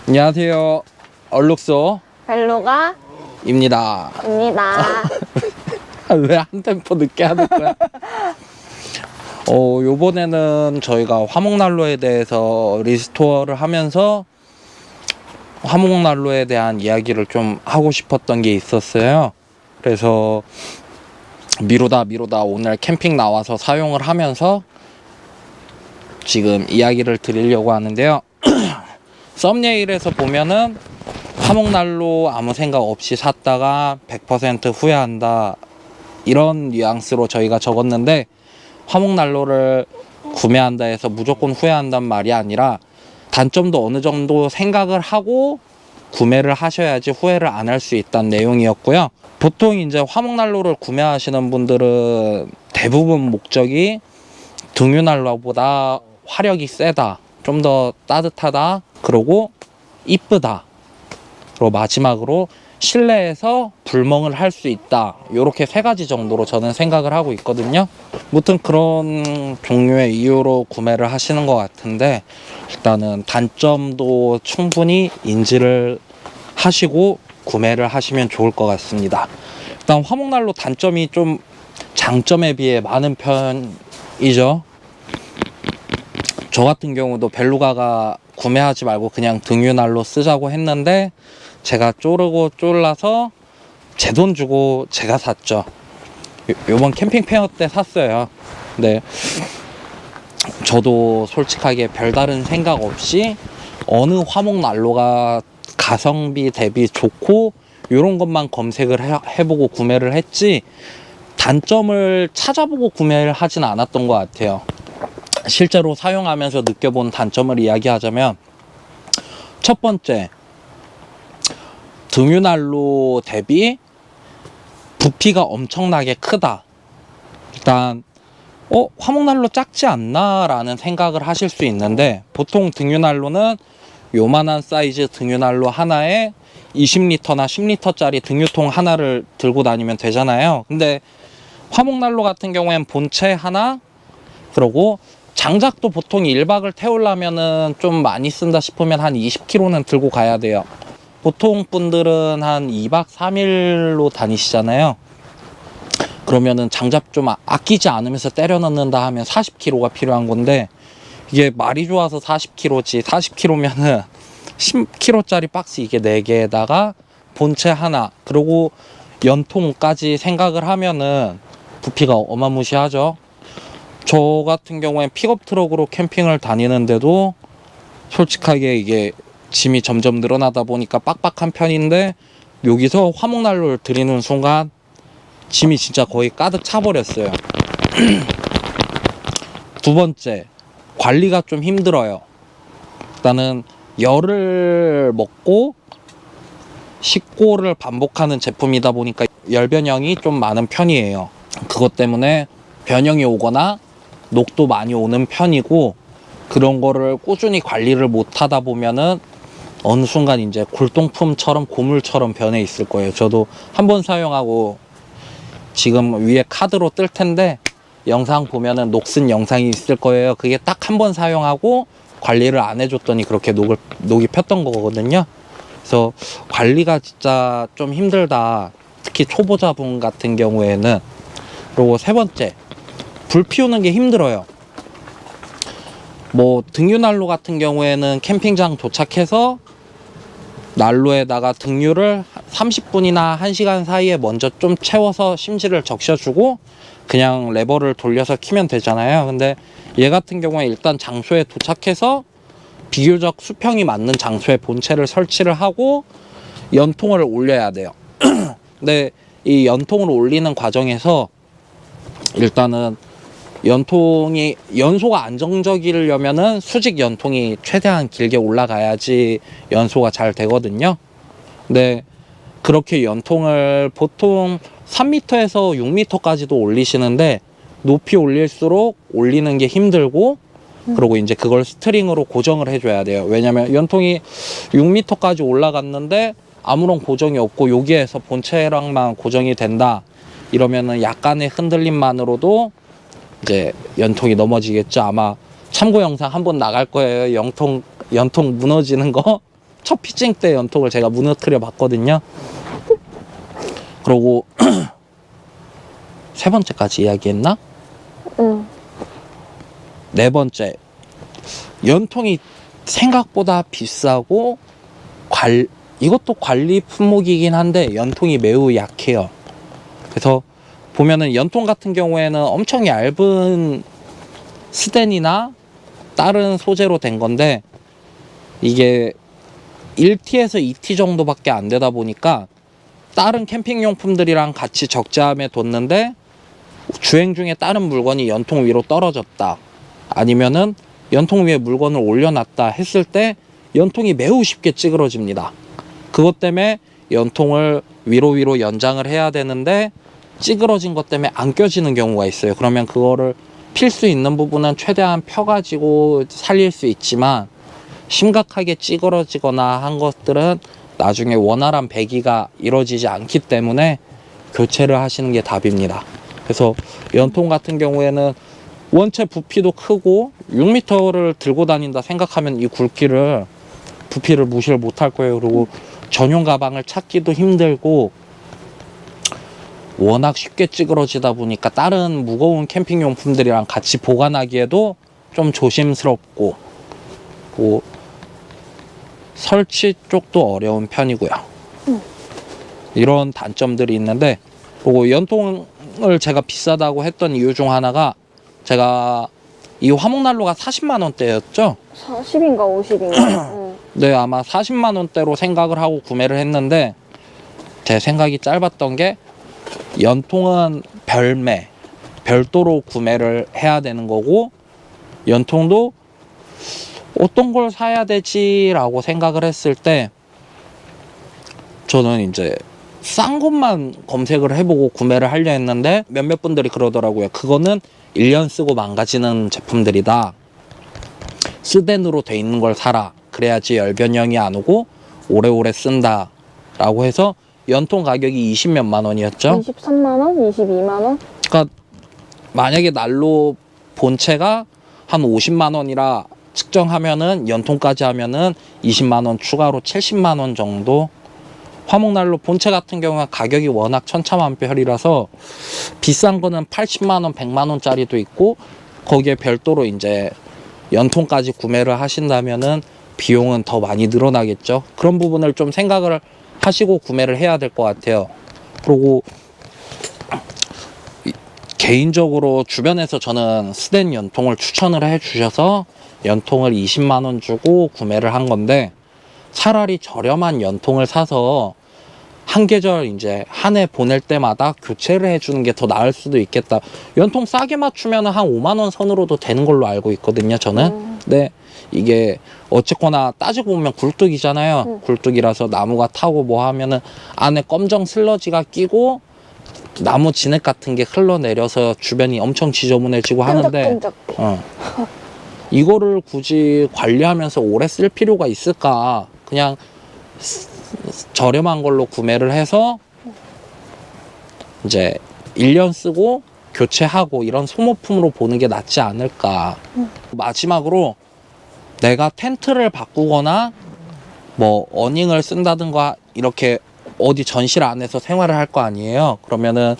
안녕하세요. 얼룩소 벨로가 입니다. 왜 한 템포 늦게 하는 거야? 요번에는 저희가 화목난로에 대해서 리스토어를 하면서 화목난로에 대한 이야기를 좀 하고 싶었던 게 있었어요. 그래서 미루다 오늘 캠핑 나와서 사용을 하면서 지금 이야기를 드리려고 하는데요. 썸네일에서 보면은 화목난로 아무 생각 없이 샀다가 100% 후회한다, 이런 뉘앙스로 저희가 적었는데, 화목난로를 구매한다 해서 무조건 후회한단 말이 아니라 단점도 어느 정도 생각을 하고 구매를 하셔야지 후회를 안 할 수 있다는 내용이었고요. 보통 이제 화목난로를 구매하시는 분들은 대부분 목적이 등유난로보다 화력이 세다, 좀 더 따뜻하다, 그리고 이쁘다, 그리고 마지막으로 실내에서 불멍을 할 수 있다, 요렇게 세 가지 정도로 저는 생각을 하고 있거든요. 무튼 그런 종류의 이유로 구매를 하시는 것 같은데, 일단은 단점도 충분히 인지를 하시고 구매를 하시면 좋을 것 같습니다. 일단 화목난로 단점이 좀 장점에 비해 많은 편이죠. 저 같은 경우도 벨루가가 구매하지 말고 그냥 등유난로 쓰자고 했는데, 제가 쪼르고 쫄라서 제 돈 주고 제가 샀죠. 요번 캠핑 페어 때 샀어요. 근데 저도 솔직하게 별다른 생각 없이 어느 화목난로가 가성비 대비 좋고 요런 것만 검색을 해보고 구매를 했지, 단점을 찾아보고 구매를 하진 않았던 것 같아요. 실제로 사용하면서 느껴본 단점을 이야기하자면, 첫 번째, 등유난로 대비 부피가 엄청나게 크다. 일단 화목난로 작지 않나 라는 생각을 하실 수 있는데, 보통 등유난로는 요만한 사이즈 등유난로 하나에 20리터나 10리터 짜리 등유통 하나를 들고 다니면 되잖아요. 근데 화목난로 같은 경우엔 본체 하나, 그리고 장작도 보통 1박을 태우려면은 좀 많이 쓴다 싶으면 한 20kg는 들고 가야 돼요. 보통 분들은 한 2박 3일로 다니시잖아요. 그러면은 장작 좀 아끼지 않으면서 때려 넣는다 하면 40kg가 필요한 건데, 이게 말이 좋아서 40kg지, 40kg면은 10kg짜리 박스 이게 4개에다가 본체 하나, 그리고 연통까지 생각을 하면은 부피가 어마무시하죠. 저 같은 경우엔 픽업 트럭으로 캠핑을 다니는데도 솔직하게 이게 짐이 점점 늘어나다 보니까 빡빡한 편인데, 여기서 화목난로를 들이는 순간 짐이 진짜 거의 가득 차버렸어요. 두 번째, 관리가 좀 힘들어요. 일단은 열을 먹고 식고를 반복하는 제품이다 보니까 열 변형이 좀 많은 편이에요. 그것 때문에 변형이 오거나 녹도 많이 오는 편이고, 그런 거를 꾸준히 관리를 못 하다 보면은 어느 순간 이제 골동품처럼 고물처럼 변해 있을 거예요. 저도 한번 사용하고 지금 위에 카드로 뜰 텐데, 영상 보면은 녹슨 영상이 있을 거예요. 그게 딱 한 번 사용하고 관리를 안 해줬더니 그렇게 녹이 폈던 거거든요. 그래서 관리가 진짜 좀 힘들다, 특히 초보자분 같은 경우에는. 그리고 세 번째, 불 피우는 게 힘들어요. 뭐 등유난로 같은 경우에는 캠핑장 도착해서 난로에다가 등유를 30분이나 1시간 사이에 먼저 좀 채워서 심지를 적셔주고 그냥 레버를 돌려서 키면 되잖아요. 근데 얘 같은 경우에 일단 장소에 도착해서 비교적 수평이 맞는 장소에 본체를 설치를 하고 연통을 올려야 돼요. 근데 이 연통을 올리는 과정에서 일단은 연소가 안정적이려면은 수직 연통이 최대한 길게 올라가야지 연소가 잘 되거든요. 근데 그렇게 연통을 보통 3m에서 6m까지도 올리시는데 높이 올릴수록 올리는 게 힘들고 그리고 이제 그걸 스트링으로 고정을 해줘야 돼요. 왜냐면 연통이 6m까지 올라갔는데 아무런 고정이 없고 여기에서 본체랑만 고정이 된다 이러면은 약간의 흔들림만으로도 이제 연통이 넘어지겠죠. 아마 참고 영상 한번 나갈 거예요. 연통 무너지는 거. 첫 피칭 때 연통을 제가 무너뜨려 봤거든요. 그러고 세 번째까지 이야기했나? 응. 네 번째, 연통이 생각보다 비싸고 이것도 관리 품목이긴 한데 연통이 매우 약해요. 그래서 보면은 연통 같은 경우에는 엄청 얇은 스텐이나 다른 소재로 된 건데 이게 1T에서 2T 정도밖에 안 되다 보니까 다른 캠핑용품들이랑 같이 적재함에 뒀는데 주행 중에 다른 물건이 연통 위로 떨어졌다 아니면은 연통 위에 물건을 올려놨다 했을 때 연통이 매우 쉽게 찌그러집니다. 그것 때문에 연통을 위로 연장을 해야 되는데 찌그러진 것 때문에 안 껴지는 경우가 있어요. 그러면 그거를 필 수 있는 부분은 최대한 펴가지고 살릴 수 있지만 심각하게 찌그러지거나 한 것들은 나중에 원활한 배기가 이루어지지 않기 때문에 교체를 하시는 게 답입니다. 그래서 연통 같은 경우에는 원체 부피도 크고 6m를 들고 다닌다 생각하면 이 부피를 무시를 못할 거예요. 그리고 전용 가방을 찾기도 힘들고 워낙 쉽게 찌그러지다 보니까 다른 무거운 캠핑 용품들이랑 같이 보관하기에도 좀 조심스럽고 설치 쪽도 어려운 편이고요. 이런 단점들이 있는데 그리고 연통을 제가 비싸다고 했던 이유 중 하나가 제가 이 화목난로가 40만 원대였죠? 40인가 50인가? 응. 네, 아마 40만 원대로 생각을 하고 구매를 했는데 제 생각이 짧았던 게 연통은 별도로 구매를 해야 되는 거고 연통도 어떤 걸 사야 되지라고 생각을 했을 때 저는 이제 싼 것만 검색을 해보고 구매를 하려 했는데 몇몇 분들이 그러더라고요. 그거는 1년 쓰고 망가지는 제품들이다. 스덴으로 돼 있는 걸 사라. 그래야지 열변형이 안 오고 오래오래 쓴다 라고 해서 연통 가격이 20몇만 원이었죠. 23만 원? 22만 원? 그러니까 만약에 난로 본체가 한 50만 원이라 측정하면은 연통까지 하면은 20만 원 추가로 70만 원 정도. 화목난로 본체 같은 경우는 가격이 워낙 천차만별이라서 비싼 거는 80만 원, 100만 원짜리도 있고 거기에 별도로 이제 연통까지 구매를 하신다면은 비용은 더 많이 늘어나겠죠. 그런 부분을 좀 생각을 하시고 구매를 해야 될 것 같아요. 그리고 개인적으로 주변에서 저는 스덴 연통을 추천을 해 주셔서 연통을 20만 원 주고 구매를 한 건데 차라리 저렴한 연통을 사서 한 계절 이제 한 해 보낼 때마다 교체를 해주는 게 더 나을 수도 있겠다. 연통 싸게 맞추면 한 5만 원 선으로도 되는 걸로 알고 있거든요, 저는. 근데 이게 어쨌거나 따지고 보면 굴뚝이잖아요. 굴뚝이라서 나무가 타고 뭐 하면은 안에 검정 슬러지가 끼고 나무 진액 같은 게 흘러내려서 주변이 엄청 지저분해지고 하는데 이거를 굳이 관리하면서 오래 쓸 필요가 있을까? 그냥 저렴한 걸로 구매를 해서 이제 1년 쓰고 교체하고 이런 소모품으로 보는 게 낫지 않을까. 마지막으로 내가 텐트를 바꾸거나 뭐 어닝을 쓴다든가 이렇게 어디 전실 안에서 생활을 할 거 아니에요. 그러면은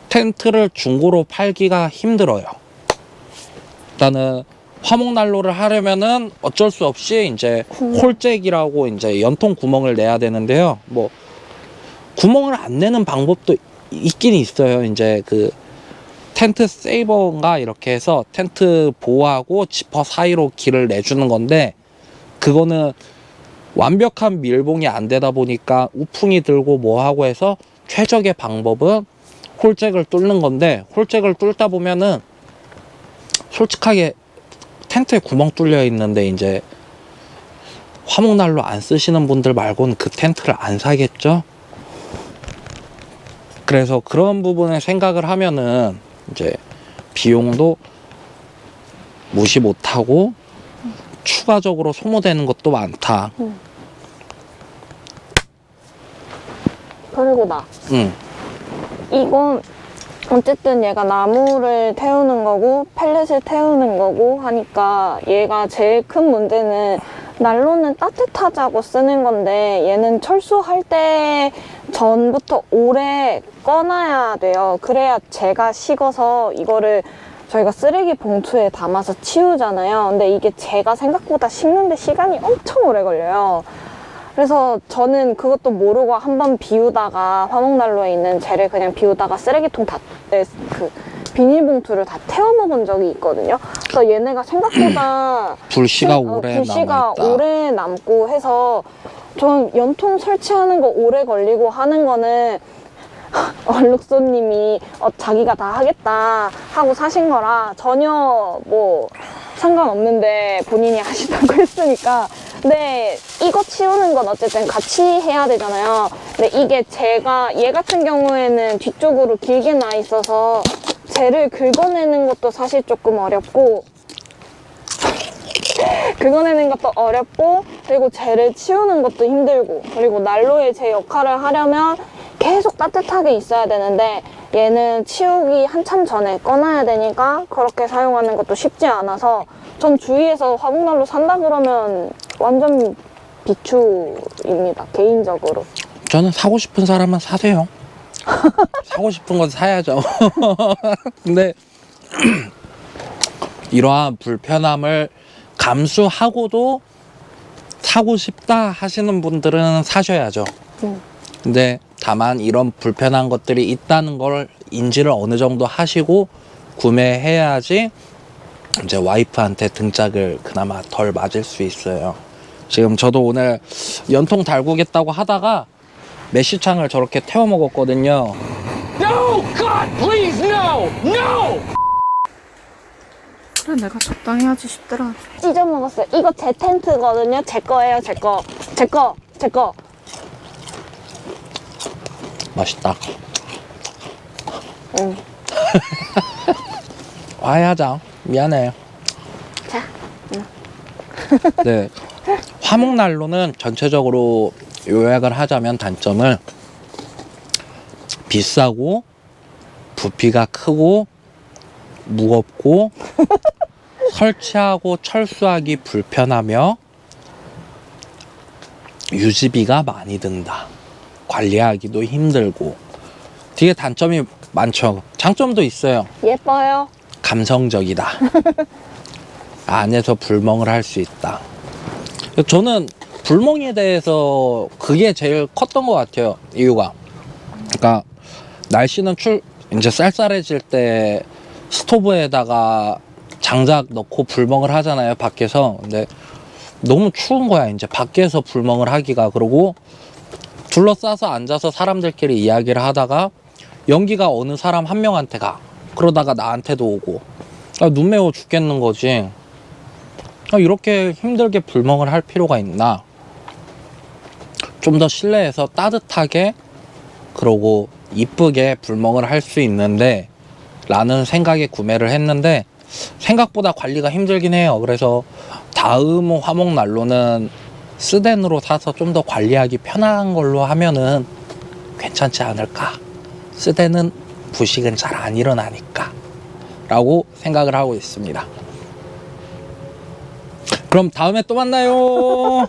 텐트를 중고로 팔기가 힘들어요. 일단은 화목난로를 하려면은 어쩔 수 없이 이제 홀잭이라고 이제 연통 구멍을 내야 되는데요. 뭐 구멍을 안 내는 방법도 있긴 있어요. 이제 그 텐트 세이버인가 이렇게 해서 텐트 보호하고 지퍼 사이로 길을 내주는 건데 그거는 완벽한 밀봉이 안 되다 보니까 우풍이 들고 뭐 하고 해서 최적의 방법은 홀잭을 뚫는 건데 홀잭을 뚫다 보면은 솔직하게 텐트에 구멍 뚫려 있는데 이제 화목난로 안 쓰시는 분들 말고는 그 텐트를 안 사겠죠. 그래서 그런 부분을 생각을 하면은 이제 비용도 무시 못하고 추가적으로 소모되는 것도 많다. 그리고 나 응. 이건 어쨌든 얘가 나무를 태우는 거고 펠렛을 태우는 거고 하니까 얘가 제일 큰 문제는 난로는 따뜻하자고 쓰는 건데 얘는 철수할 때 전부터 오래 꺼놔야 돼요. 그래야 재가 식어서 이거를 저희가 쓰레기 봉투에 담아서 치우잖아요. 근데 이게 재가 생각보다 식는데 시간이 엄청 오래 걸려요. 그래서 저는 그것도 모르고 한번 비우다가 화목난로에 있는 재를 그냥 비우다가 쓰레기통 그 비닐봉투를 다 태워 먹은 적이 있거든요. 그래서 얘네가 생각보다 불씨가 오래 불씨가 남아있다. 오래 남고 해서 저는 연통 설치하는 거 오래 걸리고 하는 거는 얼룩소님이 자기가 다 하겠다 하고 사신 거라 전혀 뭐 상관없는데 본인이 하시다고 했으니까. 근데 이거 치우는 건 어쨌든 같이 해야 되잖아요. 근데 이게 얘 같은 경우에는 뒤쪽으로 길게 나 있어서 재를 긁어내는 것도 사실 조금 어렵고 그리고 재를 치우는 것도 힘들고, 그리고 난로에 제 역할을 하려면 계속 따뜻하게 있어야 되는데 얘는 치우기 한참 전에 꺼놔야 되니까 그렇게 사용하는 것도 쉽지 않아서 전 주위에서 화목난로 산다 그러면 완전 비추입니다, 개인적으로. 저는 사고 싶은 사람은 사세요. 사고 싶은 건 사야죠. 근데 이러한 불편함을 감수하고도 사고 싶다 하시는 분들은 사셔야죠. 근데 다만 이런 불편한 것들이 있다는 걸 인지를 어느 정도 하시고 구매해야지 이제 와이프한테 등짝을 그나마 덜 맞을 수 있어요. 지금 저도 오늘 연통 달구겠다고 하다가 메쉬창을 저렇게 태워 먹었거든요. No! God, please, no! No! 그래 내가 적당히 하지 싶더라. 찢어 먹었어요. 이거 제 텐트거든요. 제 거예요, 제 거. 맛있다. 응. 화해하자. 미안해. 자, 네. 화목난로는 전체적으로 요약을 하자면 단점은 비싸고 부피가 크고 무겁고 설치하고 철수하기 불편하며 유지비가 많이 든다. 관리하기도 힘들고. 되게 단점이 많죠. 장점도 있어요. 예뻐요. 감성적이다. 안에서 불멍을 할 수 있다. 저는 불멍에 대해서 그게 제일 컸던 것 같아요. 이유가. 그러니까 날씨는 이제 쌀쌀해질 때 스토브에다가 장작 넣고 불멍을 하잖아요, 밖에서. 근데 너무 추운 거야, 이제 밖에서 불멍을 하기가. 그러고 둘러싸서 앉아서 사람들끼리 이야기를 하다가 연기가 어느 사람 한 명한테 가. 그러다가 나한테도 오고. 눈 매워 죽겠는 거지. 이렇게 힘들게 불멍을 할 필요가 있나? 좀 더 실내에서 따뜻하게 그러고 이쁘게 불멍을 할 수 있는데 라는 생각에 구매를 했는데 생각보다 관리가 힘들긴 해요. 그래서 다음 화목난로는 스덴으로 사서 좀 더 관리하기 편한 걸로 하면은 괜찮지 않을까. 스덴은 부식은 잘 안 일어나니까 라고 생각을 하고 있습니다. 그럼 다음에 또 만나요.